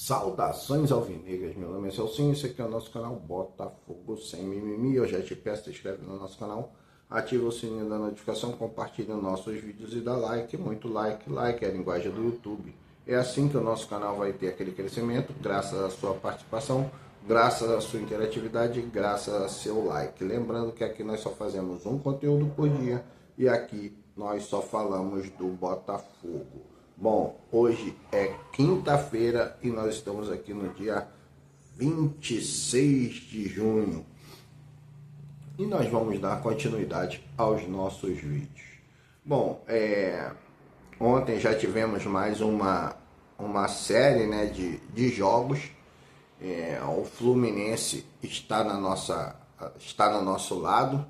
Saudações alvinegras, meu nome é Celcinho, esse aqui é o nosso canal Botafogo Sem Mimimi. Eu já te peço, se inscreve no nosso canal, ativa o sininho da notificação, compartilha nossos vídeos e dá like, muito like, like é a linguagem do YouTube. É assim que o nosso canal vai ter aquele crescimento, graças à sua participação, graças à sua interatividade, graças ao seu like. Lembrando que aqui nós só fazemos um conteúdo por dia e aqui nós só falamos do Botafogo. Bom, hoje é quinta-feira e nós estamos aqui no dia 26 de junho. E nós vamos dar continuidade aos nossos vídeos. Bom, ontem já tivemos mais uma série, né, de jogos. O Fluminense está no nosso lado.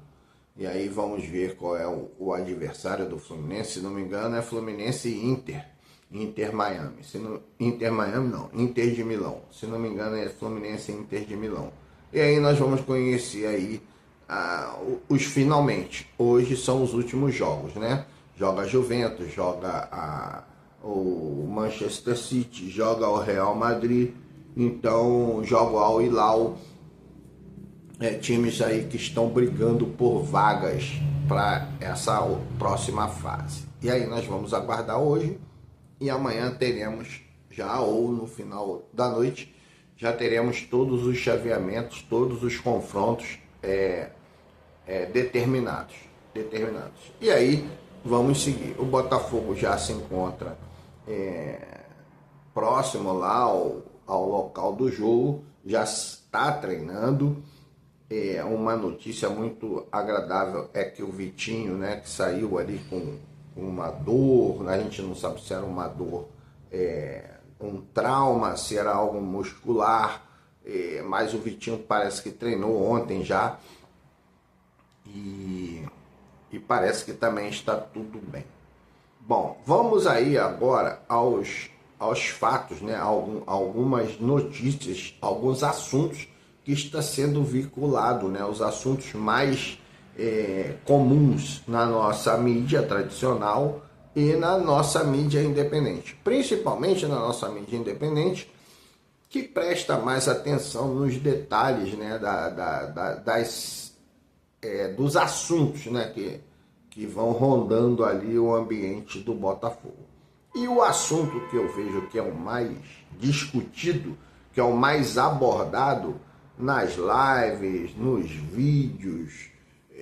E aí vamos ver qual é o adversário do Fluminense. Se não me engano é Fluminense e Inter Miami. Inter Miami não, Inter de Milão. Se não me engano é Fluminense e Inter de Milão. E aí nós vamos conhecer aí os finalmente. Hoje são os últimos jogos, né? Joga a Juventus, joga o Manchester City, joga o Real Madrid. Então joga o Al Hilal. Times aí que estão brigando por vagas para essa próxima fase. E aí nós vamos aguardar hoje e amanhã teremos já, ou no final da noite, já teremos todos os chaveamentos, todos os confrontos determinados. E aí vamos seguir. O Botafogo já se encontra próximo lá ao local do jogo, já está treinando. Uma notícia muito agradável é que o Vitinho, né, que saiu ali com uma dor, a gente não sabe se era uma dor, um trauma, se era algo muscular, mas o Vitinho parece que treinou ontem já e parece que também está tudo bem. Bom, vamos aí agora aos fatos, né, algumas notícias, alguns assuntos que está sendo vinculado, né, os assuntos mais comuns na nossa mídia tradicional e na nossa mídia independente, principalmente na nossa mídia independente, que presta mais atenção nos detalhes, né, dos assuntos, né, que vão rondando ali o ambiente do Botafogo. E o assunto que eu vejo que é o mais discutido, que é o mais abordado nas lives, nos vídeos,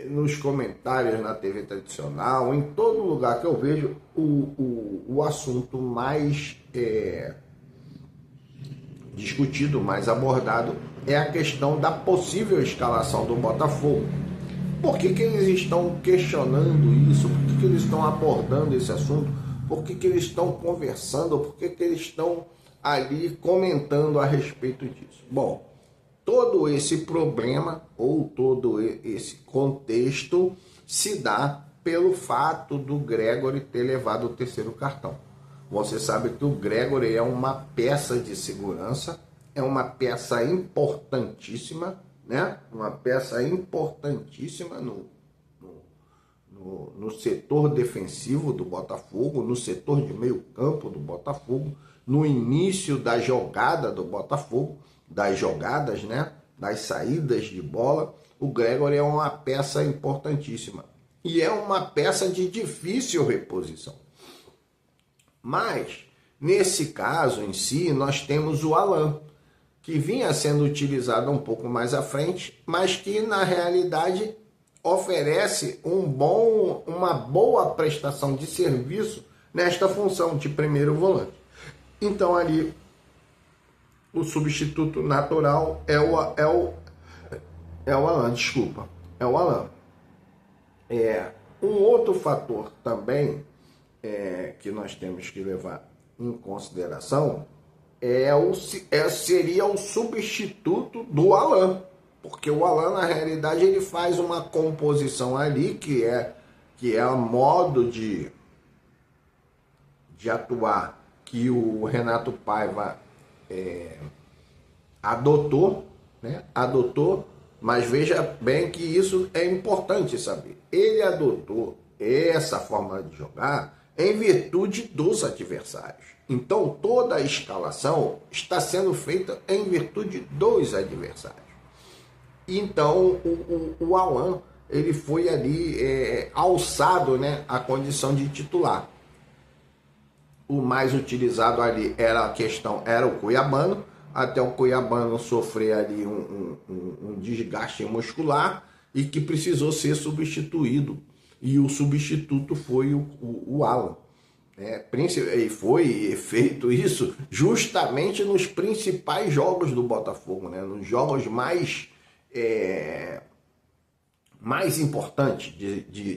nos comentários na TV tradicional, em todo lugar que eu vejo, o assunto mais discutido, mais abordado, é a questão da possível escalação do Botafogo. Por que eles estão questionando isso? Por que eles estão abordando esse assunto? Por que eles estão conversando? Por que eles estão ali comentando a respeito disso? Bom, todo esse problema ou todo esse contexto se dá pelo fato do Gregore ter levado o terceiro cartão. Você sabe que o Gregore é uma peça de segurança, é uma peça importantíssima, né? Uma peça importantíssima no setor defensivo do Botafogo, no setor de meio campo do Botafogo, no início da jogada do Botafogo, das jogadas, né, das saídas de bola. O Gregore é uma peça importantíssima e é uma peça de difícil reposição. Mas nesse caso em si nós temos o Alan, que vinha sendo utilizado um pouco mais à frente, mas que na realidade oferece uma boa prestação de serviço nesta função de primeiro volante. Então ali o substituto natural é o Alan, desculpa. É o Alan. Um outro fator também que nós temos que levar em consideração seria o substituto do Alan. Porque o Alan, na realidade, ele faz uma composição ali que é a modo de atuar que o Renato Paiva adotou, mas veja bem que isso é importante saber. Ele adotou essa forma de jogar em virtude dos adversários. Então, toda a escalação está sendo feita em virtude dos adversários. Então, o Alan, ele foi ali alçado, né, à condição de titular. O mais utilizado ali era o Cuiabano, até o Cuiabano sofrer ali um desgaste muscular e que precisou ser substituído. E o substituto foi o Alan. E foi feito isso justamente nos principais jogos do Botafogo, né? Nos jogos mais importantes,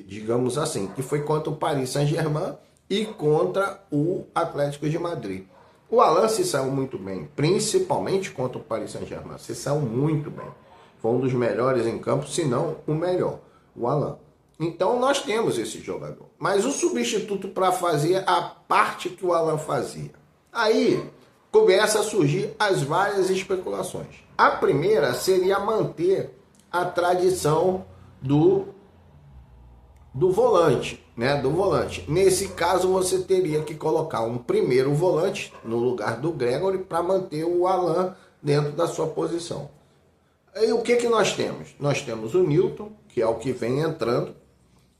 digamos assim, que foi contra o Paris Saint-Germain e contra o Atlético de Madrid. O Alan se saiu muito bem, principalmente contra o Paris Saint-Germain. Se saiu muito bem. Foi um dos melhores em campo, se não o melhor, o Alan. Então nós temos esse jogador. Mas o substituto para fazer a parte que o Alan fazia. Aí começa a surgir as várias especulações. A primeira seria manter a tradição do volante, né? Do volante. Nesse caso, você teria que colocar um primeiro volante no lugar do Gregory para manter o Alan dentro da sua posição. Aí o que nós temos? Nós temos o Nilton, que é o que vem entrando.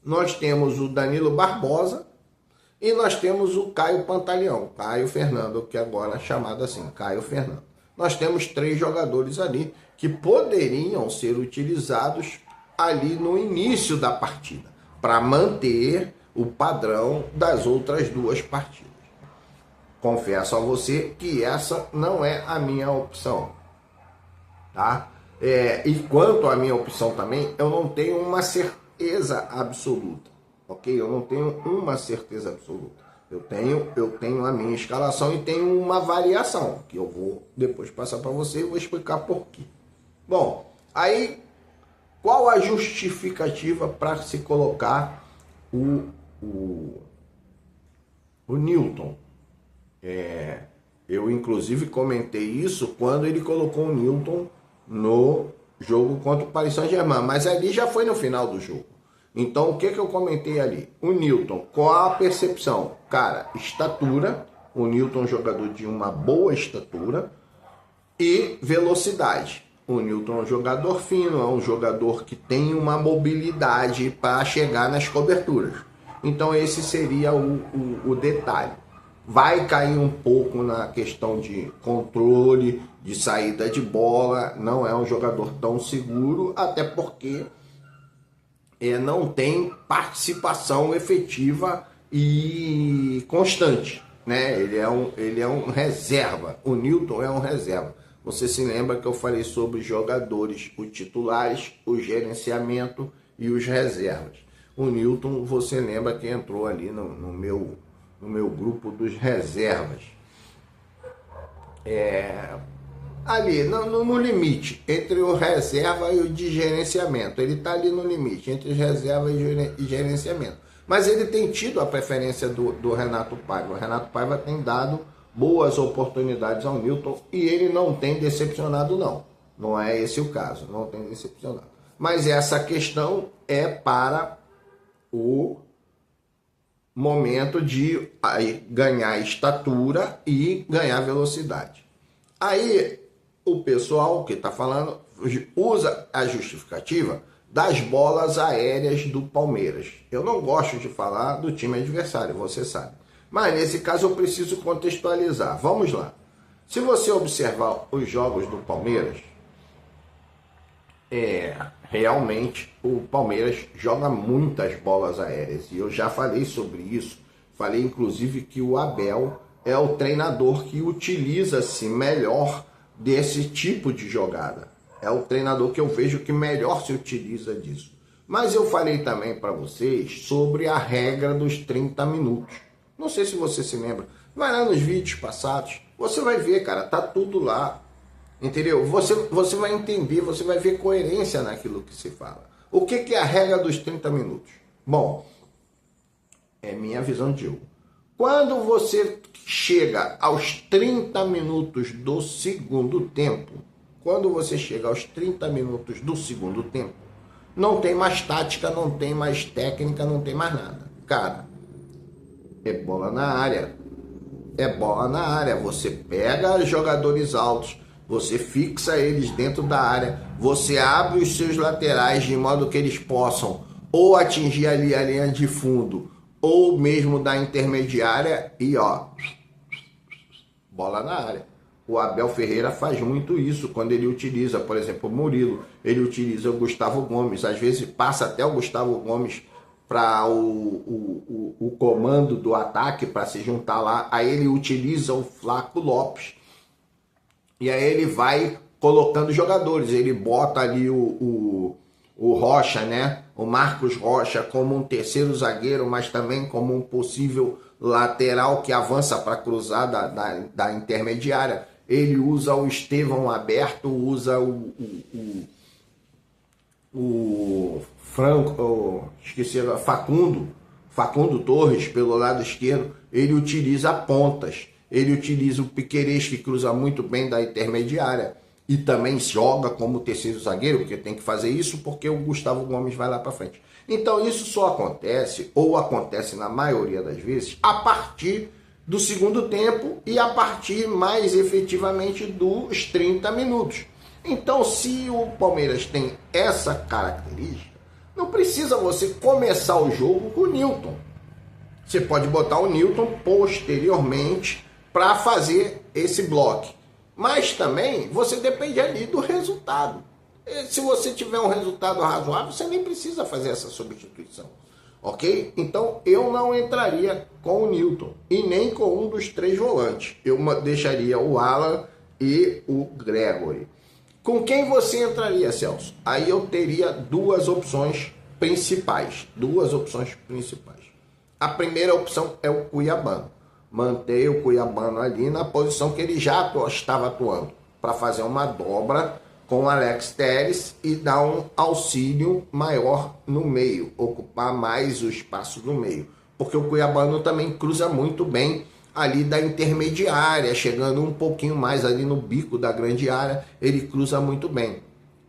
Nós temos o Danilo Barbosa e nós temos o Caio Pantaleão, Caio Fernando, que agora é chamado assim, Caio Fernando. Nós temos 3 jogadores ali que poderiam ser utilizados ali no início da partida, para manter o padrão das outras 2 partidas. Confesso a você que essa não é a minha opção, tá? E quanto à minha opção também, eu não tenho uma certeza absoluta, ok? Eu não tenho uma certeza absoluta. Eu tenho a minha escalação e tenho uma variação, que eu vou depois passar para você e vou explicar por quê. Bom, aí qual a justificativa para se colocar o Nilton? Eu inclusive comentei isso quando ele colocou o Nilton no jogo contra o Paris Saint-Germain, mas ali já foi no final do jogo. Então, o que eu comentei ali? O Nilton, qual a percepção? Cara, estatura. O Nilton é um jogador de uma boa estatura e velocidade. O Nilton é um jogador fino, é um jogador que tem uma mobilidade para chegar nas coberturas. Então, esse seria o detalhe. Vai cair um pouco na questão de controle, de saída de bola. Não é um jogador tão seguro, até porque não tem participação efetiva e constante, né? Ele é um reserva. O Nilton é um reserva. Você se lembra que eu falei sobre os jogadores, os titulares, o gerenciamento e os reservas. O Nilton, você lembra que entrou ali no meu grupo dos reservas. Ali, no limite, entre o reserva e o de gerenciamento. Ele está ali no limite, entre reserva e gerenciamento. Mas ele tem tido a preferência do Renato Paiva. O Renato Paiva tem dado boas oportunidades ao Nilton e ele não tem decepcionado, não. Não é esse o caso, não tem decepcionado. Mas essa questão é para o momento de ganhar estatura e ganhar velocidade. Aí o pessoal que está falando usa a justificativa das bolas aéreas do Palmeiras. Eu não gosto de falar do time adversário, você sabe. Mas nesse caso eu preciso contextualizar. Vamos lá. Se você observar os jogos do Palmeiras, realmente o Palmeiras joga muitas bolas aéreas. E eu já falei sobre isso. Falei inclusive que o Abel é o treinador que utiliza-se melhor desse tipo de jogada. É o treinador que eu vejo que melhor se utiliza disso. Mas eu falei também para vocês sobre a regra dos 30 minutos. Não sei se você se lembra. Vai lá nos vídeos passados. Você vai ver, cara, tá tudo lá. Entendeu? Você vai entender, você vai ver coerência naquilo que se fala. O que é a regra dos 30 minutos? Bom, é minha visão de jogo. Quando você chega aos 30 minutos do segundo tempo, não tem mais tática, não tem mais técnica, não tem mais nada. Cara, É bola na área. É bola na área. Você pega jogadores altos, você fixa eles dentro da área, você abre os seus laterais de modo que eles possam ou atingir ali a linha de fundo ou mesmo da intermediária e ó, bola na área. O Abel Ferreira faz muito isso quando ele utiliza, por exemplo, o Murilo, ele utiliza o Gustavo Gomes, às vezes passa até o Gustavo Gomes para o comando do ataque para se juntar lá, aí ele utiliza o Flaco Lopes e aí ele vai colocando jogadores, ele bota ali o Rocha, né? O Marcos Rocha como um terceiro zagueiro, mas também como um possível lateral que avança para cruzar da intermediária. Ele usa o Estevão aberto, usa o Franco, esqueci agora, Facundo Torres pelo lado esquerdo. Ele utiliza pontas, ele utiliza o Piquerez, que cruza muito bem da intermediária e também joga como terceiro zagueiro, porque tem que fazer isso porque o Gustavo Gomes vai lá para frente. Então isso só acontece, ou acontece na maioria das vezes, a partir do segundo tempo e a partir mais efetivamente dos 30 minutos. Então, se o Palmeiras tem essa característica, não precisa você começar o jogo com o Nilton. Você pode botar o Nilton posteriormente para fazer esse bloco. Mas também você depende ali do resultado. Se você tiver um resultado razoável, você nem precisa fazer essa substituição. Ok? Então eu não entraria com o Nilton e nem com um dos três volantes. Eu deixaria o Alan e o Gregory. Com quem você entraria, Celso? Aí eu teria duas opções principais. A primeira opção é o Cuiabano. Manter o Cuiabano ali na posição que ele já estava atuando, para fazer uma dobra com o Alex Telles e dar um auxílio maior no meio, ocupar mais o espaço no meio. Porque o Cuiabano também cruza muito bem ali da intermediária, chegando um pouquinho mais ali no bico da grande área, ele cruza muito bem.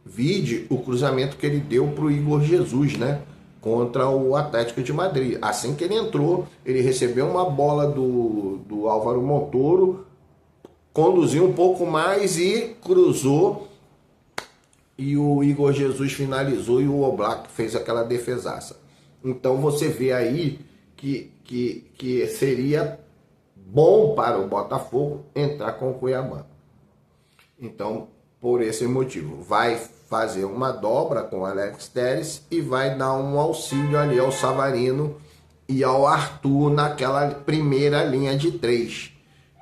Vide o cruzamento que ele deu para o Igor Jesus, né? Contra o Atlético de Madrid. Assim que ele entrou, ele recebeu uma bola do Álvaro Montoro, conduziu um pouco mais e cruzou, e o Igor Jesus finalizou e o Oblak fez aquela defesaça. Então você vê aí que seria bom para o Botafogo entrar com o Cuiabá. Então, por esse motivo, vai fazer uma dobra com o Alex Telles e vai dar um auxílio ali ao Savarino e ao Arthur naquela primeira linha de três,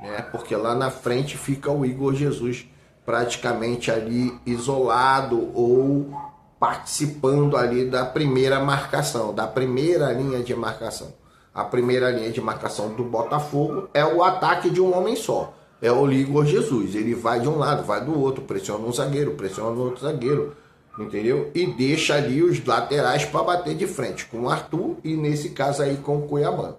né? Porque lá na frente fica o Igor Jesus praticamente ali isolado ou participando ali da primeira marcação, da primeira linha de marcação. A primeira linha de marcação do Botafogo é o ataque de um homem só. É o Igor Jesus. Ele vai de um lado, vai do outro, pressiona um zagueiro, pressiona o outro zagueiro, entendeu? E deixa ali os laterais para bater de frente com o Arthur e nesse caso aí com o Cuiabá.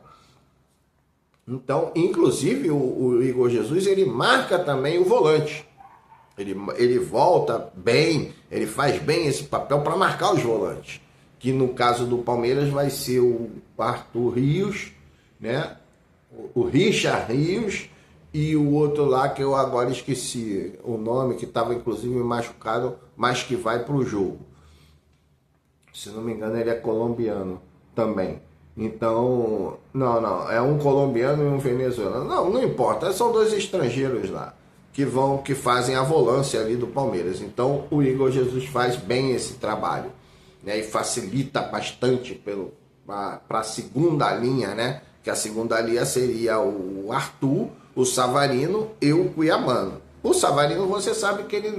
Então, inclusive o Igor Jesus, ele marca também o volante. Ele volta bem, ele faz bem esse papel para marcar os volantes. Que no caso do Palmeiras vai ser o Arthur Rios, né? O Richard Rios e o outro lá que eu agora esqueci o nome, que estava inclusive machucado, mas que vai para o jogo. Se não me engano, ele é colombiano também. Então, não, é um colombiano e um venezuelano. Não importa, são dois estrangeiros lá que fazem a volância ali do Palmeiras. Então, o Igor Jesus faz bem esse trabalho, né? E facilita bastante para a segunda linha, né? Que a segunda linha seria o Arthur, o Savarino e o Cuiabano. O Savarino, você sabe que ele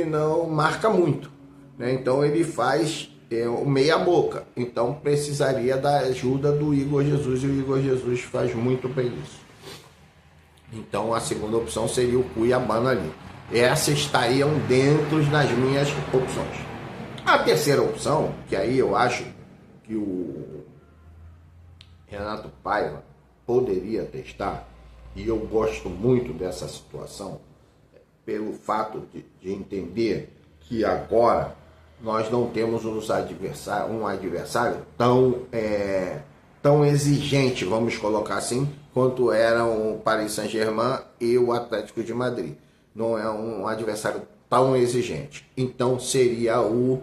não marca muito, né? Então ele faz o meia boca. Então precisaria da ajuda do Igor Jesus e o Igor Jesus faz muito bem isso. Então a segunda opção seria o Cuiabano ali. Essas estariam dentro das minhas opções. A terceira opção, que aí eu acho que o Renato Paiva poderia testar, e eu gosto muito dessa situação, pelo fato de entender que agora nós não temos um adversário tão tão exigente, vamos colocar assim, quanto eram o Paris Saint-Germain e o Atlético de Madrid. Não é um adversário tão exigente. Então seria o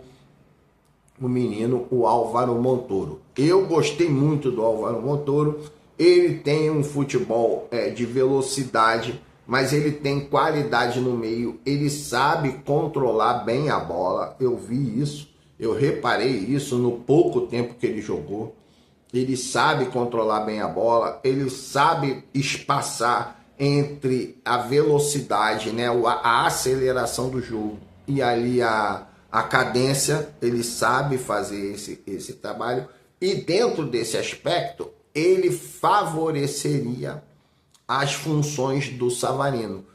menino, o Álvaro Montoro. Eu gostei muito do Álvaro Montoro. Ele tem um futebol de velocidade, mas ele tem qualidade no meio. Ele sabe controlar bem a bola. Eu vi isso, eu reparei isso no pouco tempo que ele jogou. Ele sabe controlar bem a bola, ele sabe espaçar entre a velocidade, né, a aceleração do jogo e ali a cadência. Ele sabe fazer esse trabalho, e dentro desse aspecto ele favoreceria as funções do Savarino,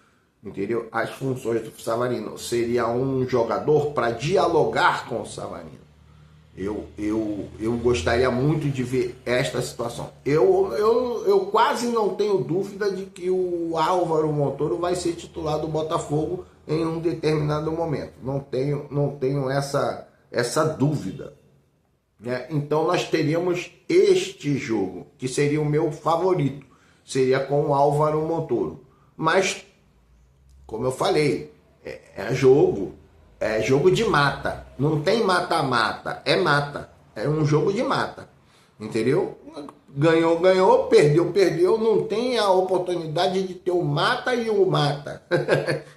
entendeu? As funções do Savarino seria um jogador para dialogar com o Savarino. Eu gostaria muito de ver esta situação. Eu quase não tenho dúvida de que o Álvaro Montoro vai ser titular do Botafogo em um determinado momento. Não tenho essa dúvida, né? Então nós teríamos este jogo, que seria o meu favorito, seria com o Álvaro Montoro. Mas, como eu falei, é jogo de mata. Não tem mata-mata, é mata. É um jogo de mata, entendeu? Ganhou, ganhou, perdeu, perdeu. Não tem a oportunidade de ter o mata e o mata.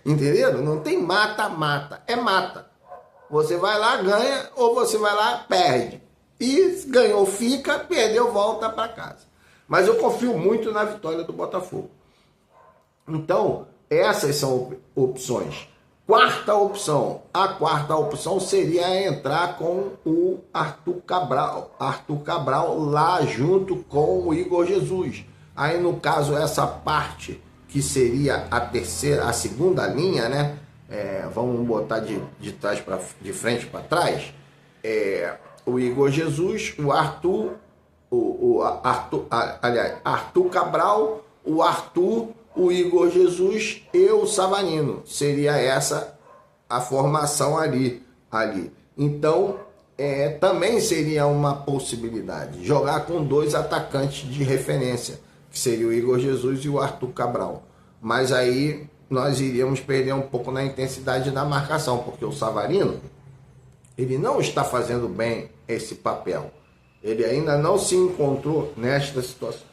Entendeu? Não tem mata-mata, é mata. Você vai lá, ganha, ou você vai lá, perde. E ganhou, fica, perdeu, volta para casa. Mas eu confio muito na vitória do Botafogo. Então, essas são opções. Quarta opção. A quarta opção seria entrar com o Arthur Cabral. Arthur Cabral lá junto com o Igor Jesus. Aí, no caso, essa parte que seria a segunda linha, né? Vamos botar de trás para de frente para trás. O Igor Jesus, o Arthur, Arthur Cabral, o Arthur, o Igor Jesus e o Savarino. Seria essa a formação ali. Então, também seria uma possibilidade jogar com dois atacantes de referência, que seria o Igor Jesus e o Arthur Cabral. Mas aí nós iríamos perder um pouco na intensidade da marcação, porque o Savarino, ele não está fazendo bem esse papel. Ele ainda não se encontrou nesta situação.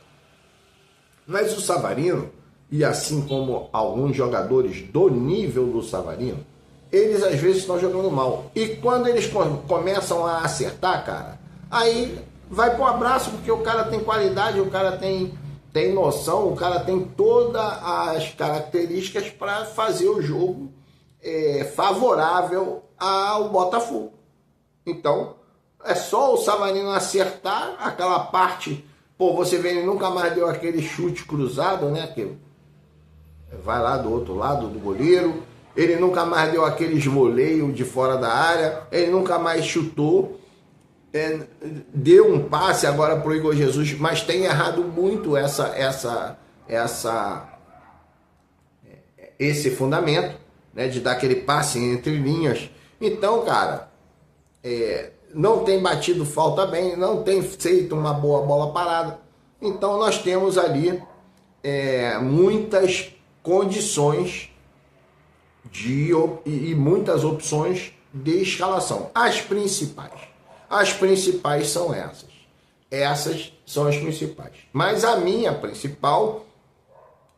Mas o Savarino, e assim como alguns jogadores do nível do Savarino, eles às vezes estão jogando mal. E quando eles começam a acertar, cara, aí vai pro abraço, porque o cara tem qualidade, o cara tem noção, o cara tem todas as características para fazer o jogo favorável ao Botafogo. Então, é só o Savarino acertar aquela parte. Pô, você vê, ele nunca mais deu aquele chute cruzado, né? Que vai lá do outro lado do goleiro. Ele nunca mais deu aquele esmoleio de fora da área. Ele nunca mais chutou. Deu um passe agora pro Igor Jesus, mas tem errado muito esse fundamento, né? De dar aquele passe entre linhas. Então, cara, não tem batido falta bem, não tem feito uma boa bola parada. Então nós temos ali muitas condições e muitas opções de escalação. As principais são essas. Essas são as principais. Mas a minha principal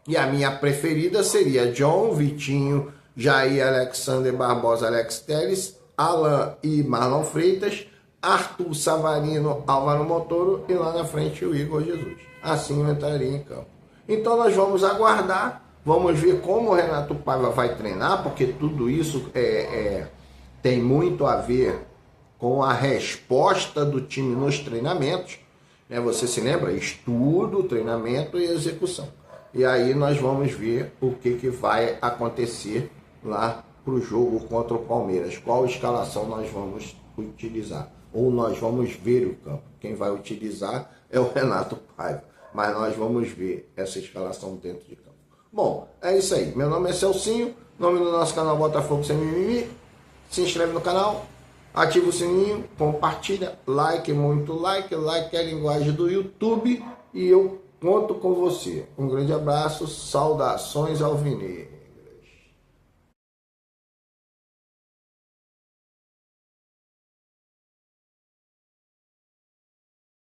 e a minha preferida seria John, Vitinho, Jair, Alexander Barbosa, Alex Telles, Alan e Marlon Freitas, Arthur, Savarino, Álvaro Montoro e lá na frente o Igor Jesus. Assim eu entraria em campo. Então nós vamos aguardar, vamos ver como o Renato Paiva vai treinar, porque tudo isso tem muito a ver com a resposta do time nos treinamentos. Você se lembra? Estudo, treinamento e execução. E aí nós vamos ver o que vai acontecer lá para o jogo contra o Palmeiras. Qual escalação nós vamos utilizar? Ou nós vamos ver o campo. Quem vai utilizar é o Renato Paiva. Mas nós vamos ver essa escalação dentro de campo. Bom, é isso aí. Meu nome é Celcinho. Nome do nosso canal Botafogo Sem Mimimi. Se inscreve no canal. Ativa o sininho, compartilha, like, muito like, like é a linguagem do YouTube e eu conto com você. Um grande abraço, saudações alvinegras.